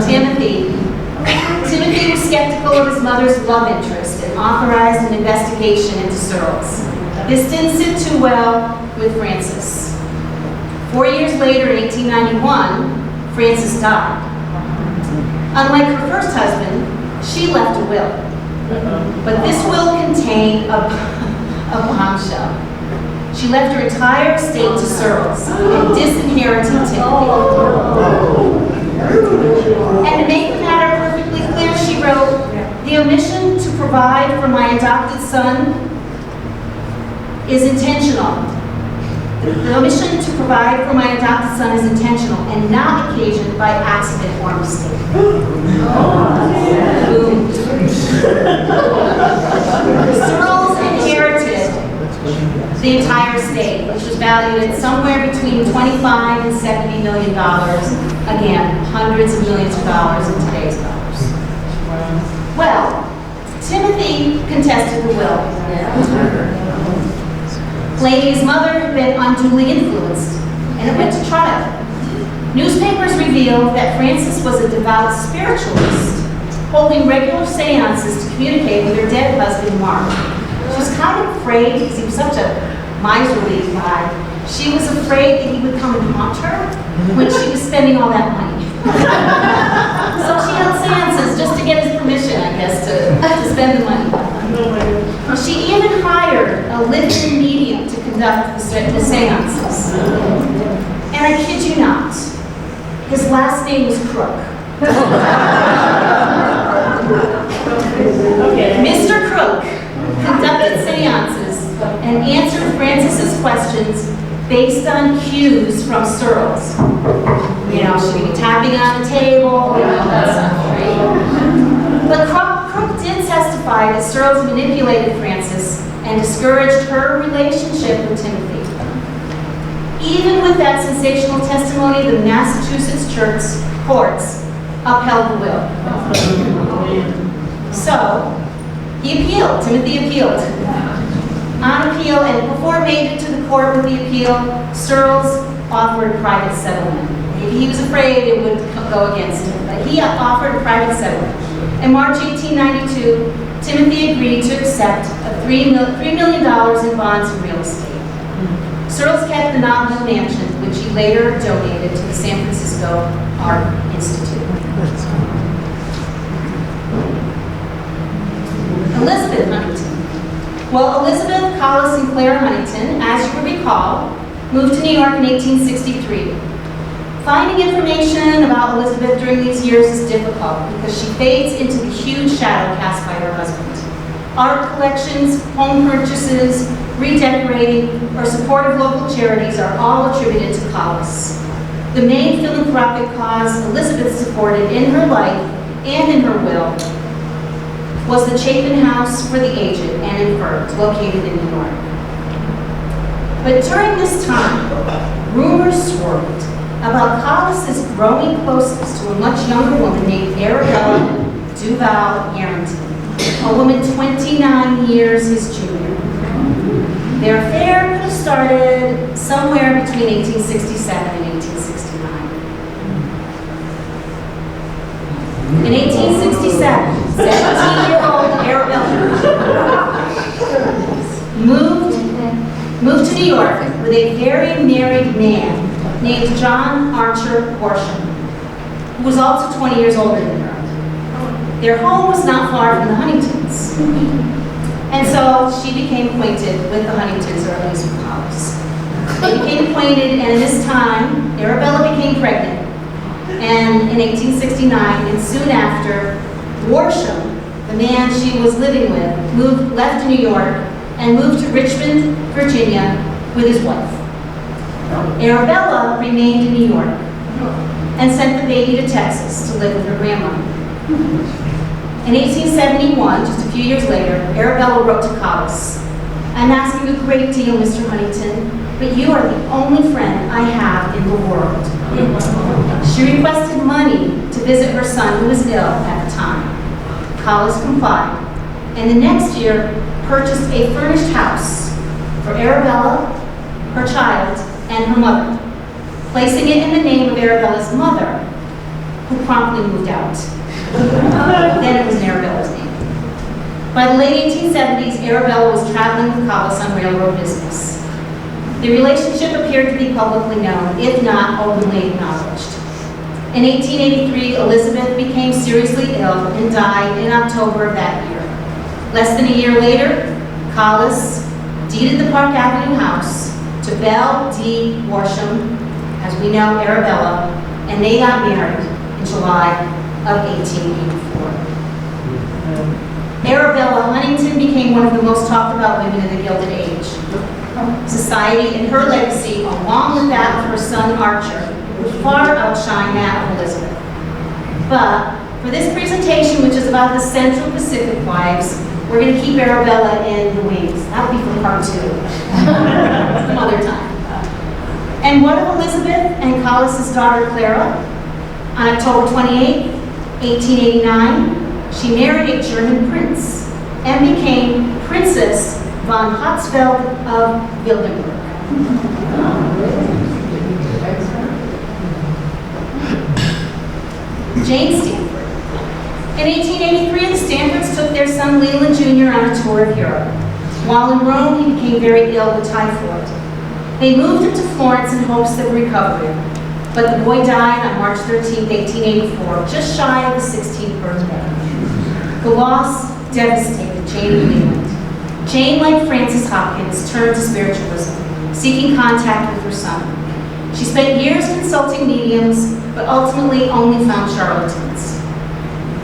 Timothy. Timothy was skeptical of his mother's love interest and authorized an investigation into Searles. This didn't sit too well with Frances. 4 years later, in 1891, Frances died. Unlike her first husband, she left a will. But this will contained a bombshell. She left her entire estate to Searles and disinherited Timothy. And to make the matter perfectly clear, she wrote, "The omission to provide for my adopted son is intentional. The omission to provide for my adopted son is intentional and not occasioned by accident or mistake." Searles inherited the entire estate, which was valued at somewhere between $25 and $70 million. Again, hundreds of millions of dollars in today's dollars. Well, Timothy contested the will, claiming his mother had been unduly influenced, and it went to trial. Newspapers revealed that Frances was a devout spiritualist, holding regular seances to communicate with her dead husband, Mark. She was kind of afraid because he was such a miserly guy She was afraid that he would come and haunt her when she was spending all that money. So she held seances just to get his permission, I guess, to spend the money. She even hired a living medium to conduct the seances. And I kid you not, his last name was Crook. Mr. Crook conducted seances and answered Francis's questions based on cues from Searles. You know, she'd be tapping on the table, and all that stuff, right? But Crook did testify that Searles manipulated Francis and discouraged her relationship with Timothy. Even with that sensational testimony, the Massachusetts courts upheld the will. So, he appealed. Timothy appealed. On appeal, and before it made it to the court with the appeal, Searles offered private settlement. He was afraid it would go against him, but he offered a private settlement. In March 1892, Timothy agreed to accept $3 million in bonds and real estate. Searles kept the nominal mansion, which he later donated to the San Francisco Art Institute. Elizabeth Huntington. Well, Elizabeth, Collis, and Clara Huntington, as you will recall, moved to New York in 1863. Finding information about Elizabeth during these years is difficult because she fades into the huge shadow cast by her husband. Art collections, home purchases, redecorating, or support of local charities are all attributed to Collis. The main philanthropic cause Elizabeth supported in her life and in her will was the Chapin House for the Aged and Infirmed, located in New York. But during this time, rumors swirled about Collis's growing closeness to a much younger woman named Arabella Duval Yarrington, a woman 29 years his junior. Their affair could have started somewhere between 1867 and 1869. In 1867, 17-year-old Arabella moved to New York with a very married man named John Archer Horsham, who was also 20 years older than her. Their home was not far from the Huntingtons. And so she became acquainted with the Huntingtons, or at least with Collis. They became acquainted, and in this time, Arabella became pregnant. And in 1869, and soon after, Horsham, the man she was living with, left New York and moved to Richmond, Virginia, with his wife. Arabella remained in New York and sent the baby to Texas to live with her grandmother. In 1871, just a few years later, Arabella wrote to Collis, "I'm asking a great deal, Mr. Huntington, but you are the only friend I have in the world." She requested money to visit her son, who was ill at the time. Collis complied, and the next year purchased a furnished house for Arabella, her child, and her mother, placing it in the name of Arabella's mother, who promptly moved out. Then it was in Arabella's name. By the late 1870s, Arabella was traveling with Collis on railroad business. The relationship appeared to be publicly known, if not openly acknowledged. In 1883, Elizabeth became seriously ill and died in October of that year. Less than a year later, Collis deeded the Park Avenue house to Belle D. Horsham, as we know, Arabella, and they got married in July of 1884. Arabella Huntington became one of the most talked about women in the Gilded Age. Society and her legacy, along with that of her son Archer, would far outshine that of Elizabeth. But for this presentation, which is about the Central Pacific wives, we're going to keep Arabella in the wings. That'll be for part 2, some other time. And what of Elizabeth and Collis's daughter Clara? On October 28, 1889, she married a German prince and became Princess von Hatzfeld of Wildenberg. Jane Stanford. In 1883, the Stanfords took their son Leland Jr. on a tour of Europe. While in Rome, he became very ill with typhoid. They moved him to Florence in hopes of recovery, but the boy died on March 13, 1884, just shy of his 16th birthday. The loss devastated Jane and Leland. Jane, like Frances Hopkins, turned to spiritualism, seeking contact with her son. She spent years consulting mediums, but ultimately only found charlatans.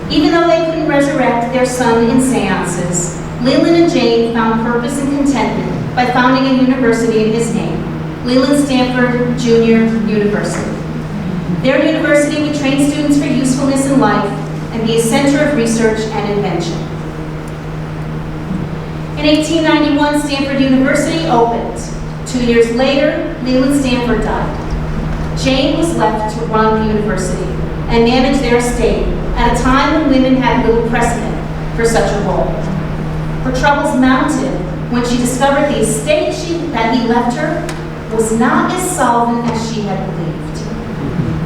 Even though they couldn't resurrect their son in seances, Leland and Jane found purpose and contentment by founding a university in his name, Leland Stanford Junior University. Their university would train students for usefulness in life and be a center of research and invention. In 1891, Stanford University opened. 2 years later, Leland Stanford died. Jane was left to run the university and manage their estate at a time when women had little precedent for such a role. Her troubles mounted when she discovered the estate that he left her was not as solvent as she had believed.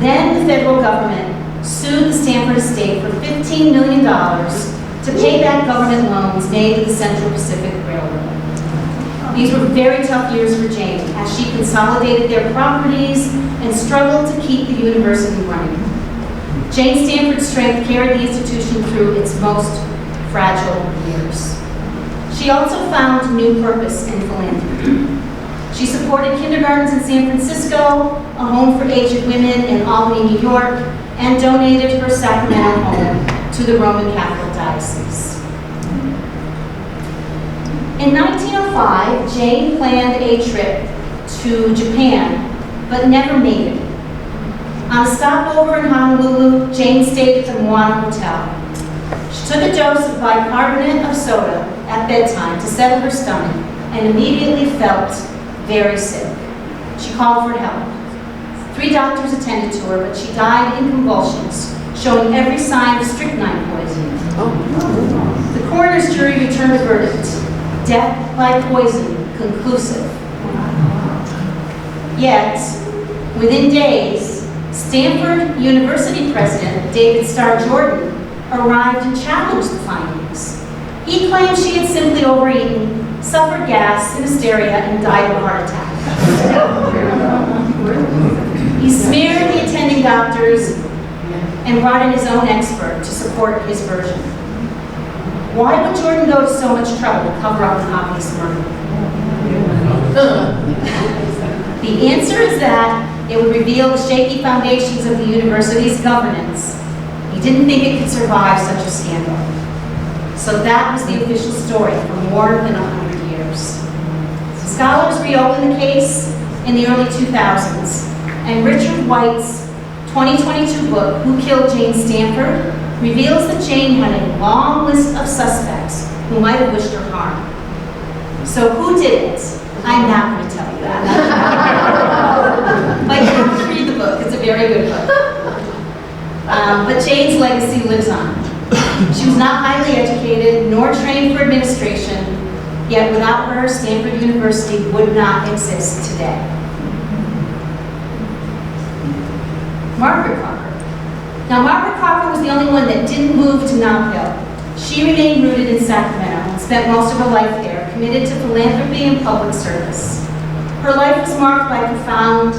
Then the federal government sued the Stanford estate for $15 million to pay back government loans made to the Central Pacific Railroad. These were very tough years for Jane as she consolidated their properties and struggled to keep the university running. Jane Stanford's strength carried the institution through its most fragile years. She also found new purpose in philanthropy. She supported kindergartens in San Francisco, a home for aged women in Albany, New York, and donated her Sacramento home to the Roman Catholic Diocese. In 1905, Jane planned a trip to Japan, but never made it. On a stopover in Honolulu, Jane stayed at the Moana Hotel. She took a dose of bicarbonate of soda at bedtime to settle her stomach and immediately felt very sick. She called for help. 3 doctors attended to her, but she died in convulsions, showing every sign of strychnine poisoning. The coroner's jury returned a verdict: death by poison, conclusive. Yet, within days, Stanford University president David Starr Jordan arrived and challenged the findings. He claimed she had simply overeaten, suffered gas and hysteria, and died of a heart attack. He smeared the attending doctors and brought in his own expert to support his version. Why would Jordan go to so much trouble to cover up an obvious murder? The answer is that it would reveal the shaky foundations of the university's governance. He didn't think it could survive such a scandal. So that was the official story for more than 100 years. Scholars reopened the case in the early 2000s, and Richard White's 2022 book, Who Killed Jane Stanford, reveals that Jane had a long list of suspects who might have wished her harm. So who did it? I'm not going to tell you that. But you have to read the book. It's a very good book. But Jane's legacy lives on. She was not highly educated nor trained for administration, yet without her, Stanford University would not exist today. Margaret Crocker. Now, Margaret Crocker was the only one that didn't move to Nob Hill. She remained rooted in Sacramento and spent most of her life there, committed to philanthropy and public service. Her life was marked by profound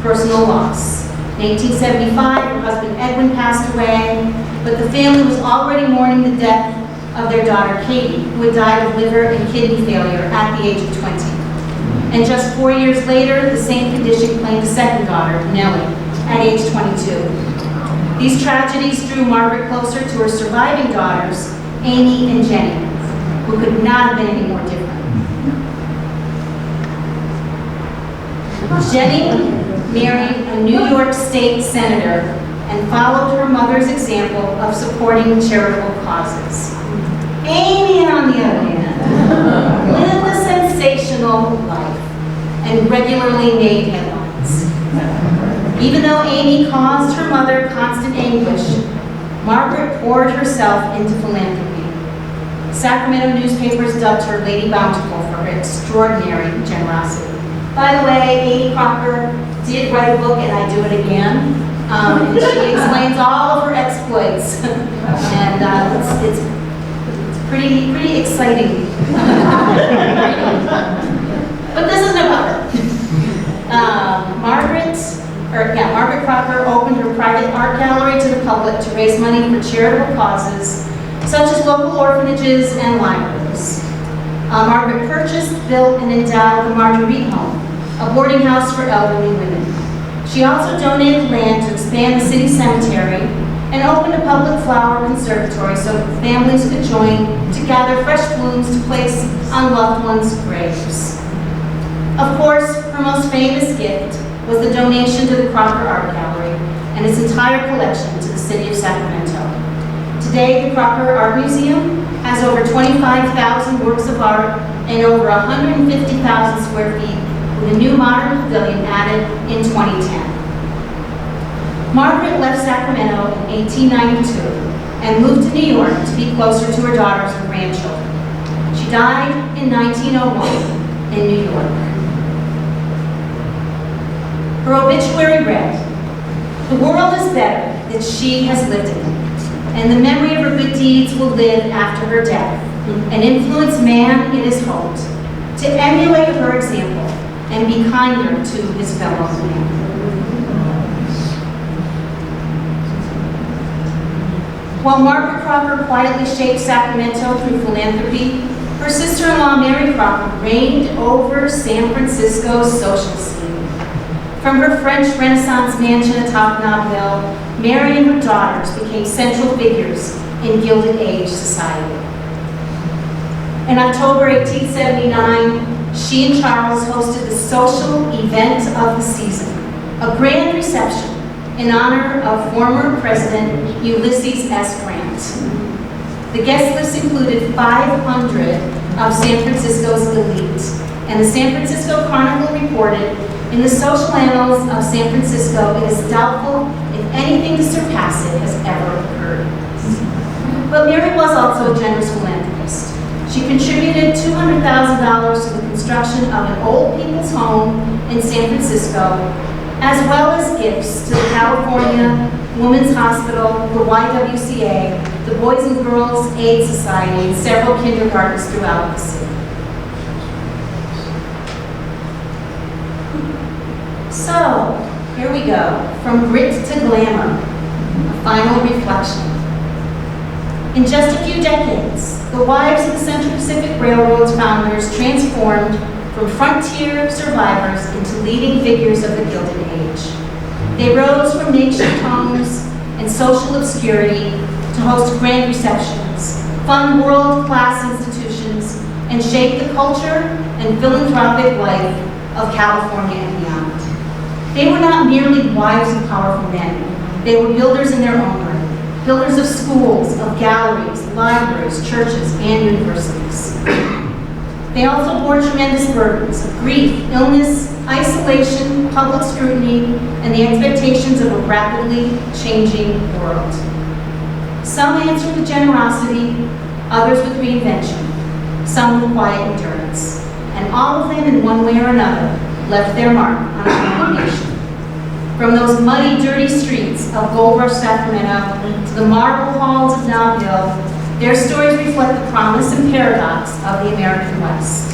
personal loss. In 1875, her husband Edwin passed away, but the family was already mourning the death of their daughter Katie, who had died of liver and kidney failure at the age of 20. And just 4 years later, the same condition claimed a second daughter, Nellie, at age 22. These tragedies drew Margaret closer to her surviving daughters, Amy and Jenny, who could not have been any more different. Jenny married a New York State senator and followed her mother's example of supporting charitable causes. Amy, on the other hand, lived a sensational life and regularly made headlines. Even though Amy caused her mother constant anguish, Margaret poured herself into philanthropy. Sacramento newspapers dubbed her Lady Bountiful for her extraordinary generosity. By the way, Amy Crocker did write a book, and I do it again. And she explains all of her exploits. And it's pretty exciting. But this isn't about her. outlet to raise money for charitable causes, such as local orphanages and libraries. Margaret purchased, built, and endowed the Marguerite Home, a boarding house for elderly women. She also donated land to expand the city cemetery and opened a public flower conservatory so families could join to gather fresh blooms to place on loved ones' graves. Of course, her most famous gift was the donation to the Crocker Art Gallery and its entire collection to the city of Sacramento. Today, the Crocker Art Museum has over 25,000 works of art and over 150,000 square feet, with a new modern pavilion added in 2010. Margaret left Sacramento in 1892 and moved to New York to be closer to her daughters and grandchildren. She died in 1901 in New York. Her obituary read, "The world is better that she has lived in it, and the memory of her good deeds will live after her death and influence man, it is hoped, to emulate her example and be kinder to his fellow man." While Margaret Crocker quietly shaped Sacramento through philanthropy, her sister-in-law Mary Crocker reigned over San Francisco's social scene. From her French Renaissance mansion atop Nob Hill, Mary and her daughters became central figures in Gilded Age society. In October 1879, she and Charles hosted the social event of the season, a grand reception in honor of former President Ulysses S. Grant. The guest list included 500 of San Francisco's elite, and the San Francisco Chronicle reported, "In the social annals of San Francisco, it is doubtful if anything to surpass it has ever occurred." But Mary was also a generous philanthropist. She contributed $200,000 to the construction of an old people's home in San Francisco, as well as gifts to the California Women's Hospital, the YWCA, the Boys and Girls Aid Society, and several kindergartens throughout the city. So, here we go, from grit to glamour, a final reflection. In just a few decades, the wives of the Central Pacific Railroad's founders transformed from frontier survivors into leading figures of the Gilded Age. They rose from makeshift homes and social obscurity to host grand receptions, fund world-class institutions, and shape the culture and philanthropic life of California and beyond. They were not merely wives of powerful men. They were builders in their own right. Builders of schools, of galleries, libraries, churches, and universities. They also bore tremendous burdens of grief, illness, isolation, public scrutiny, and the expectations of a rapidly changing world. Some answered with generosity, others with reinvention, some with quiet endurance. And all of them, in one way or another, left their mark on our nation. From those muddy, dirty streets of Gold Rush, Sacramento, to the marble halls of Nob Hill, their stories reflect the promise and paradox of the American West.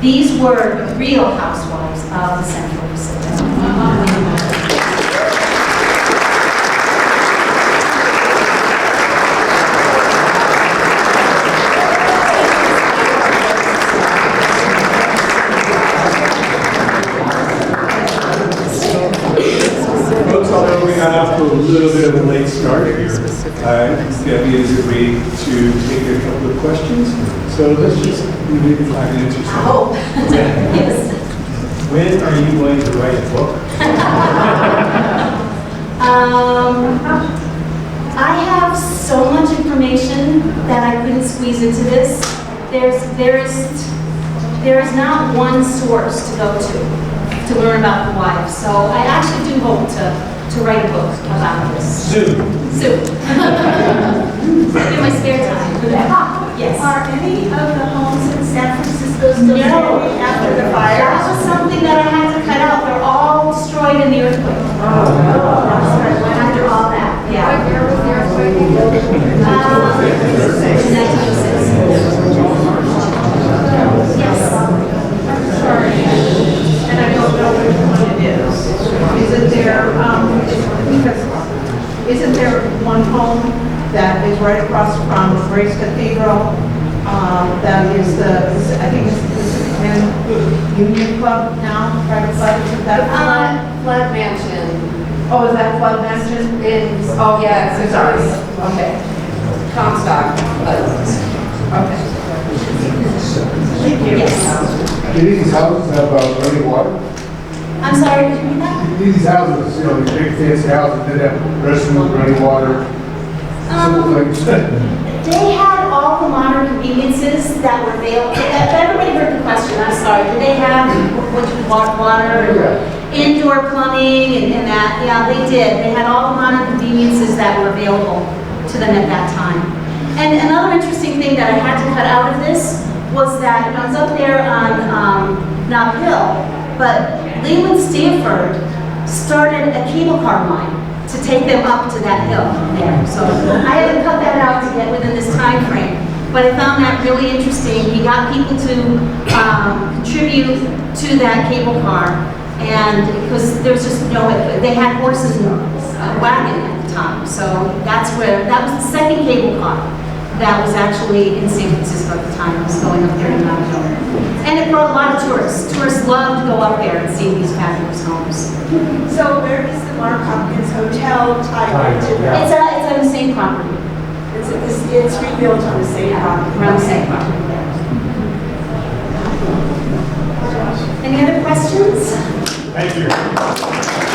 These were the real housewives of the Central Pacific. Folks, although we got off to a little bit of a late start here, Debbie has agreed to take a couple of questions. So let's just maybe try to answer some. Oh, yes. When are you going to write a book? I have so much information that I couldn't squeeze into this. There is not one source to go to learn about the wives. So I actually do hope to write a book about this. Soon. In my spare time. Yes. Are any of the homes in San Francisco still standing after the fire? That was something that I had to cut out. They're all destroyed in the earthquake. After all that, yeah. What year was the earthquake? 1906. Yes. I'm sorry, and I don't know which one it is. Isn't there, because isn't there one Union Club now, private club, is that? Flood mansion. Oh, is that Flood Mansion? Oh, yeah, it's Sorry. ours. Okay, Comstock. okay. Thank you. Yes. Do these houses have running water? I'm sorry, did you read that? These houses, you know, these big fancy houses, did have restrooms, running water, simple things. They had all the modern conveniences that were available. Everybody heard the question, I'm sorry. Did they have, what you call water, indoor plumbing and that? Yeah, they did. They had all the modern conveniences that were available to them at that time. And another interesting thing that I had to cut out of this was that I was up there on Knob Hill, but Leland Stanford started a cable car line to take them up to that hill there. So I had to cut that out to get within this time frame. But I found that really interesting. He got people to contribute to that cable car, and because there was just no, they had horses and wagon at the time. So that was the second cable car that was actually in San Francisco at the time. It was going up there to Mount Hill. And it brought a lot of tourists. Tourists love to go up there and see these fabulous homes. So where is the Mark Hopkins Hotel tied into that? It's on the same property, It's rebuilt on the same property. around the same property there. Any other questions? Thank you.